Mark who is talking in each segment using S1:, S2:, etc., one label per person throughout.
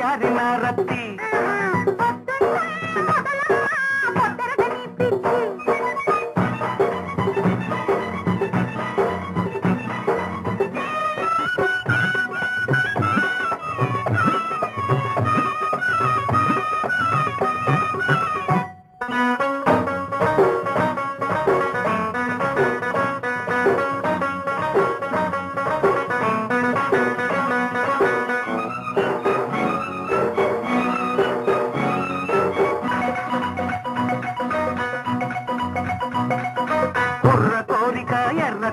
S1: వయ్యారిన రత్తి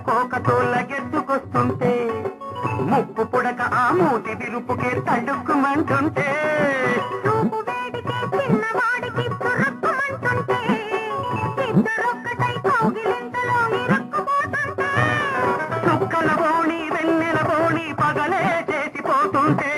S1: కోకతోళ్ళగెత్తుకొస్తుంటే ముప్పు పుడక ఆ మూతి విరుపుకే తడుక్కుమంటుంటే చూపు వేడికే చిన్నవాడికి పురుక్కుమంటుంటే ఇద్దరొక్కటై కౌగిలింతలో ఇరుక్కుపోతుంటే చుక్కల బోణి వెన్నెల బోణి పగలే చేసిపోతుంటే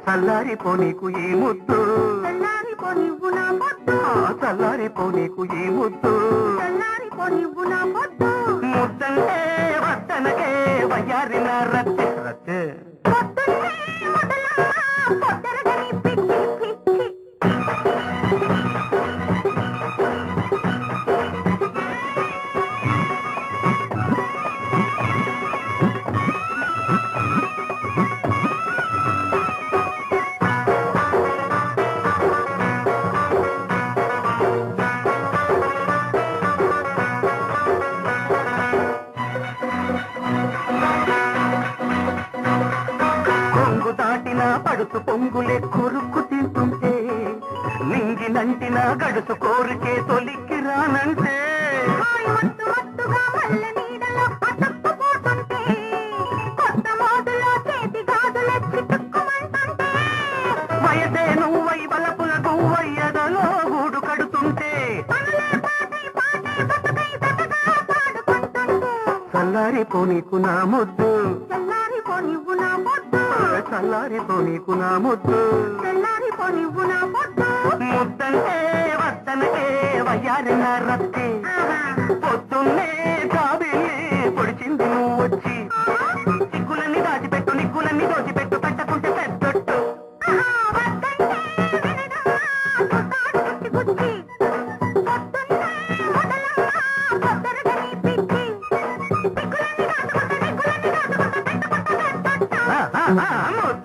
S1: చల్లారిపో నీకు ఈ ముద్దు చల్లారిపో నీవు నా ముద్దు చల్లారిపో నీకు ఈ ముద్దు చల్లారిపో నీవు నా ముద్దు ముద్దంటే వద్దనకే వయ్యారిన రత్తి రత్తి పడుతు పొంగులే కొరుక్కు తింటుంటే నింగినంటిన గడుసు కోరికే తొలిక్కి రానంటే వయసే నువ్వై బలపుల గువ్వయ్యదలో గూడు కడుతుంటే చల్లారిపో నీకు నా ముద్దు చల్లారిపో నీవు నా ముద్దు చల్లారిపో నీకు నా ముద్దు చల్లారిపో నీవు నా ముద్దు ముద్దంటే వద్దనకే వయ్యారిన రత్తి పొద్దున్నే జాబిల్లి పొడిచింది నువ్వు వచ్చి సిగ్గులన్నీ దాచిపెట్టు నిగ్గులన్నీ దోచిపెట్టు పెట్టకుంటే పెద్దొట్టు ముద్దు